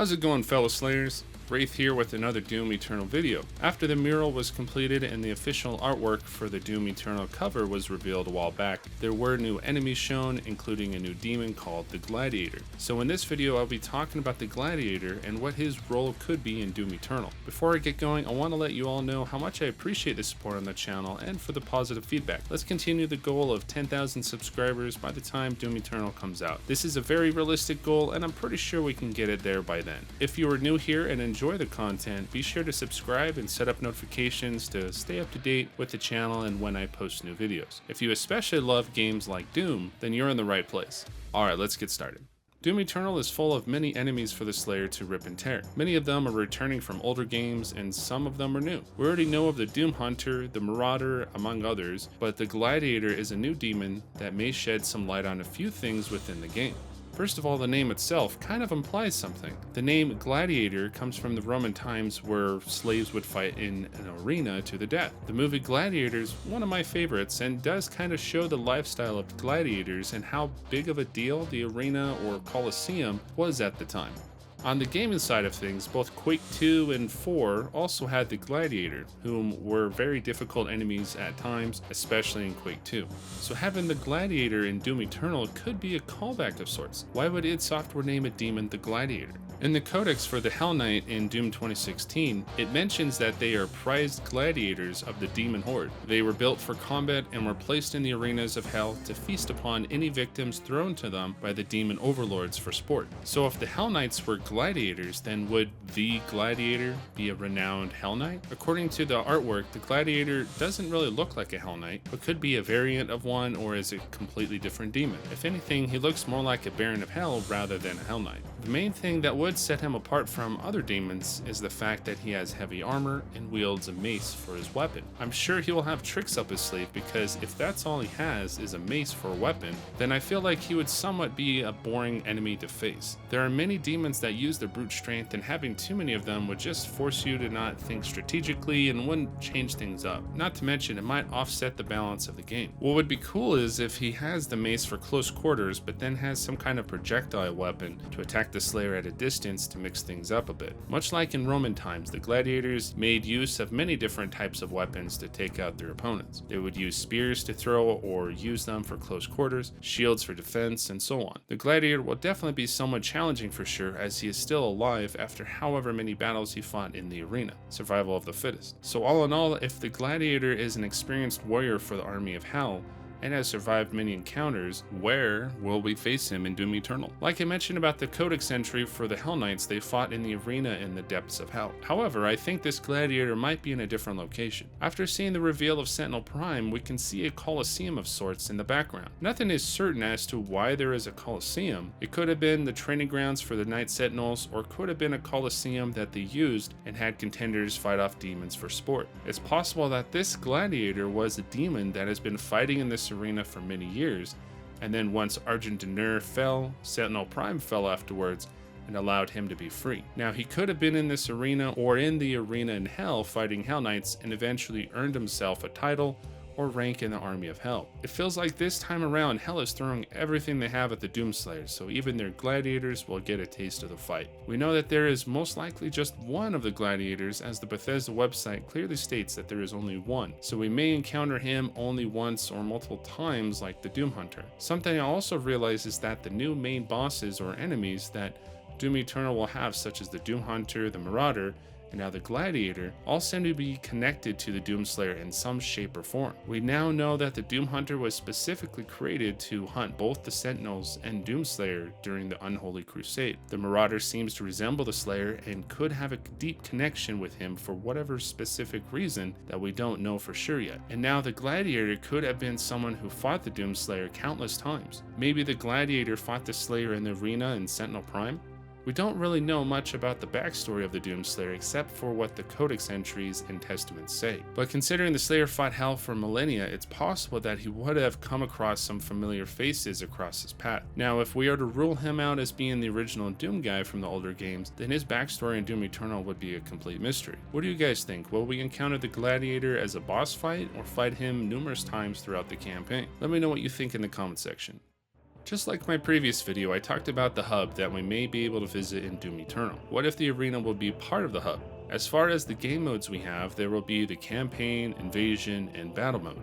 How's it going, fellow Slayers? Wraith here with another Doom Eternal video. After the mural was completed and the official artwork for the Doom Eternal cover was revealed a while back, there were new enemies shown, including a new demon called the Gladiator. So in this video I'll be talking about the Gladiator and what his role could be in Doom Eternal. Before I get going, I want to let you all know how much I appreciate the support on the channel and for the positive feedback. Let's continue the goal of 10,000 subscribers by the time Doom Eternal comes out. This is a very realistic goal and I'm pretty sure we can get it there by then. If you are new here and enjoy the content, be sure to subscribe and set up notifications to stay up to date with the channel and when I post new videos. If you especially love games like Doom, then you're in the right place. Alright, let's get started. Doom Eternal is full of many enemies for the Slayer to rip and tear. Many of them are returning from older games and some of them are new. We already know of the Doom Hunter, the Marauder, among others, but the Gladiator is a new demon that may shed some light on a few things within the game. First of all, the name itself kind of implies something. The name Gladiator comes from the Roman times where slaves would fight in an arena to the death. The movie Gladiator is one of my favorites and does kind of show the lifestyle of gladiators and how big of a deal the arena or Colosseum was at the time. On the gaming side of things, both Quake 2 and 4 also had the Gladiator, whom were very difficult enemies at times, especially in Quake 2. So having the Gladiator in Doom Eternal could be a callback of sorts. Why would id Software name a demon the Gladiator? In the codex for the Hell Knight in Doom 2016, it mentions that they are prized gladiators of the demon horde. They were built for combat and were placed in the arenas of hell to feast upon any victims thrown to them by the demon overlords for sport. So if the Hell Knights were gladiators, then would the Gladiator be a renowned Hell Knight? According to the artwork, the Gladiator doesn't really look like a Hell Knight, but could be a variant of one or is a completely different demon. If anything, he looks more like a Baron of Hell rather than a Hell Knight. The main thing that would set him apart from other demons is the fact that he has heavy armor and wields a mace for his weapon. I'm sure he will have tricks up his sleeve because if that's all he has is a mace for a weapon, then I feel like he would somewhat be a boring enemy to face. There are many demons that use their brute strength and having too many of them would just force you to not think strategically and wouldn't change things up. Not to mention it might offset the balance of the game. What would be cool is if he has the mace for close quarters but then has some kind of projectile weapon to attack the Slayer at a distance to mix things up a bit. Much like in Roman times, the gladiators made use of many different types of weapons to take out their opponents. They would use spears to throw or use them for close quarters, shields for defense, and so on. The gladiator will definitely be somewhat challenging for sure as he is still alive after however many battles he fought in the arena. Survival of the fittest. So all in all, if the gladiator is an experienced warrior for the army of hell, and has survived many encounters, where will we face him in Doom Eternal? Like I mentioned about the codex entry for the Hell Knights, they fought in the arena in the depths of hell. However, I think this gladiator might be in a different location. After seeing the reveal of Sentinel Prime, we can see a Colosseum of sorts in the background. Nothing is certain as to why there is a Colosseum. It could have been the training grounds for the Night Sentinels, or could have been a Colosseum that they used and had contenders fight off demons for sport. It's possible that this gladiator was a demon that has been fighting in this arena for many years, and then once Argent D'Nur fell, Sentinel Prime fell afterwards and allowed him to be free. Now he could have been in this arena or in the arena in hell fighting Hell Knights and eventually earned himself a title or rank in the army of hell. It feels like this time around hell is throwing everything they have at the Doomslayers, so even their gladiators will get a taste of the fight. We know that there is most likely just one of the gladiators, as the Bethesda website clearly states that there is only one, so we may encounter him only once or multiple times like the Doom Hunter. Something I also realize is that the new main bosses or enemies that Doom Eternal will have, such as the Doom Hunter, the Marauder, and now the Gladiator, all seem to be connected to the Doomslayer in some shape or form. We now know that the Doom Hunter was specifically created to hunt both the Sentinels and Doomslayer during the Unholy Crusade. The Marauder seems to resemble the Slayer and could have a deep connection with him for whatever specific reason that we don't know for sure yet. And now the Gladiator could have been someone who fought the Doomslayer countless times. Maybe the Gladiator fought the Slayer in the arena in Sentinel Prime? We don't really know much about the backstory of the Doomslayer except for what the codex entries and testaments say. But considering the Slayer fought hell for millennia, it's possible that he would have come across some familiar faces across his path. Now, if we are to rule him out as being the original Doom guy from the older games, then his backstory in Doom Eternal would be a complete mystery. What do you guys think? Will we encounter the Gladiator as a boss fight or fight him numerous times throughout the campaign? Let me know what you think in the comment section. Just like my previous video, I talked about the hub that we may be able to visit in Doom Eternal. What if the arena will be part of the hub? As far as the game modes we have, there will be the campaign, invasion, and battle mode.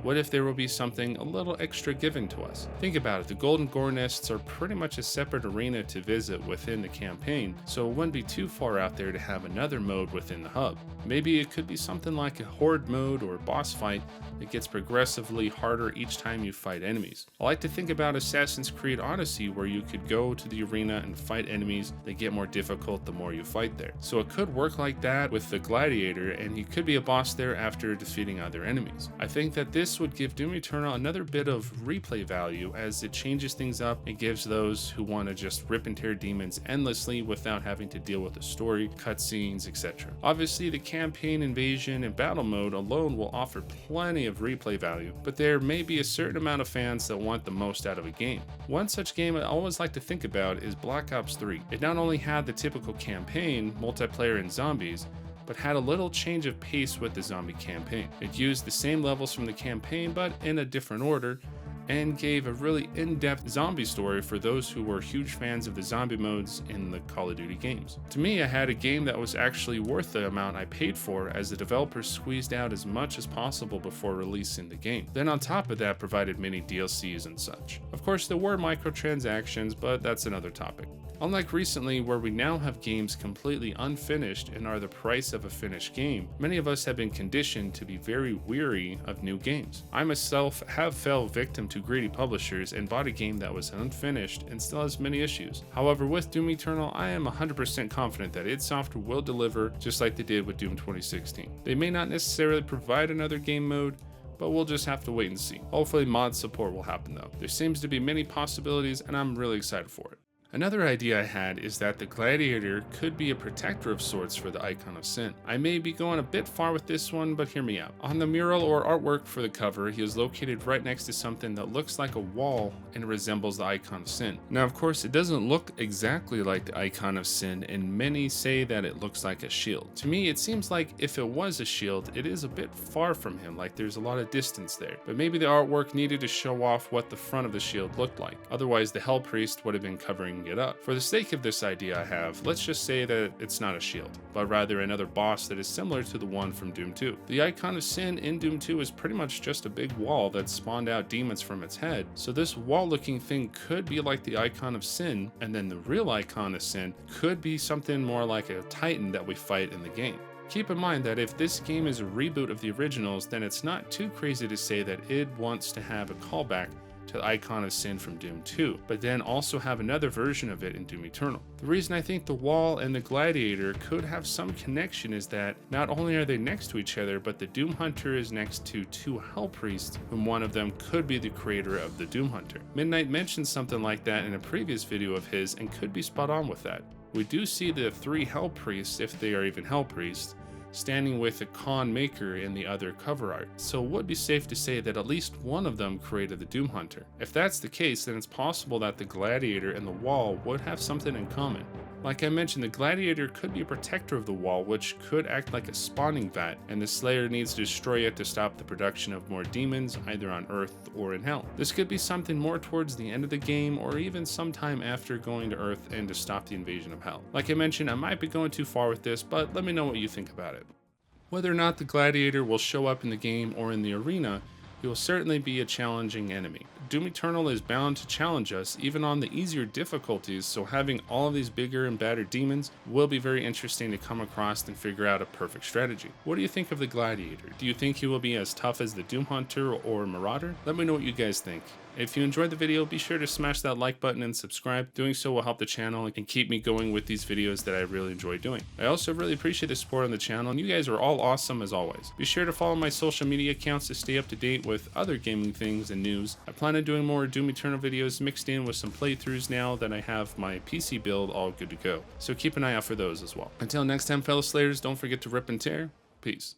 What if there will be something a little extra given to us? Think about it, the Golden Gore Nests are pretty much a separate arena to visit within the campaign, so it wouldn't be too far out there to have another mode within the hub. Maybe it could be something like a horde mode or a boss fight that gets progressively harder each time you fight enemies. I like to think about Assassin's Creed Odyssey, where you could go to the arena and fight enemies that get more difficult the more you fight there. So it could work like that with the Gladiator, and he could be a boss there after defeating other enemies. I think that this would give Doom Eternal another bit of replay value, as it changes things up and gives those who want to just rip and tear demons endlessly without having to deal with the story, cutscenes, etc. Obviously, the campaign, invasion, and battle mode alone will offer plenty of replay value, but there may be a certain amount of fans that want the most out of a game. One such game I always like to think about is Black Ops 3. It not only had the typical campaign, multiplayer, and zombies, but had a little change of pace with the zombie campaign. It used the same levels from the campaign, but in a different order, and gave a really in-depth zombie story for those who were huge fans of the zombie modes in the Call of Duty games. To me, I had a game that was actually worth the amount I paid for, as the developers squeezed out as much as possible before releasing the game. Then on top of that, provided many DLCs and such. Of course, there were microtransactions, but that's another topic. Unlike recently, where we now have games completely unfinished and are the price of a finished game, many of us have been conditioned to be very weary of new games. I myself have fell victim to greedy publishers and bought a game that was unfinished and still has many issues. However, with Doom Eternal, I am 100% confident that id Software will deliver just like they did with Doom 2016. They may not necessarily provide another game mode, but we'll just have to wait and see. Hopefully mod support will happen though. There seems to be many possibilities, and I'm really excited for it. Another idea I had is that the Gladiator could be a protector of sorts for the Icon of Sin. I may be going a bit far with this one, but hear me out. On the mural or artwork for the cover, he is located right next to something that looks like a wall and resembles the Icon of Sin. Now, of course, it doesn't look exactly like the Icon of Sin, and many say that it looks like a shield. To me, it seems like if it was a shield, it is a bit far from him, like there's a lot of distance there. But maybe the artwork needed to show off what the front of the shield looked like. Otherwise, the Hell Priest would have been covering it up. For the sake of this idea I have, let's just say that it's not a shield, but rather another boss that is similar to the one from Doom 2. The Icon of Sin in Doom 2 is pretty much just a big wall that spawned out demons from its head, so this wall-looking thing could be like the Icon of Sin, and then the real Icon of Sin could be something more like a Titan that we fight in the game. Keep in mind that if this game is a reboot of the originals, then it's not too crazy to say that id wants to have a callback to the Icon of Sin from Doom 2, but then also have another version of it in Doom Eternal. The reason I think the wall and the Gladiator could have some connection is that not only are they next to each other, but the Doom Hunter is next to two Hell Priests, whom one of them could be the creator of the Doom Hunter. Midnight mentioned something like that in a previous video of his and could be spot on with that. We do see the three Hell Priests, if they are even Hell Priests, standing with a Khan Maker in the other cover art, so it would be safe to say that at least one of them created the Doom Hunter. If that's the case, then it's possible that the Gladiator and the wall would have something in common. Like I mentioned, the Gladiator could be a protector of the wall, which could act like a spawning vat, and the Slayer needs to destroy it to stop the production of more demons, either on Earth or in Hell. This could be something more towards the end of the game, or even sometime after going to Earth and to stop the invasion of Hell. Like I mentioned, I might be going too far with this, but let me know what you think about it. Whether or not the Gladiator will show up in the game or in the arena, he will certainly be a challenging enemy. Doom Eternal is bound to challenge us even on the easier difficulties, so having all of these bigger and badder demons will be very interesting to come across and figure out a perfect strategy. What do you think of the Gladiator? Do you think he will be as tough as the Doom Hunter or Marauder? Let me know what you guys think. If you enjoyed the video, be sure to smash that like button and subscribe. Doing so will help the channel and keep me going with these videos that I really enjoy doing. I also really appreciate the support on the channel, and you guys are all awesome as always. Be sure to follow my social media accounts to stay up to date with other gaming things and news. I plan on doing more Doom Eternal videos mixed in with some playthroughs now that I have my PC build all good to go. So keep an eye out for those as well. Until next time, fellow Slayers, don't forget to rip and tear. Peace.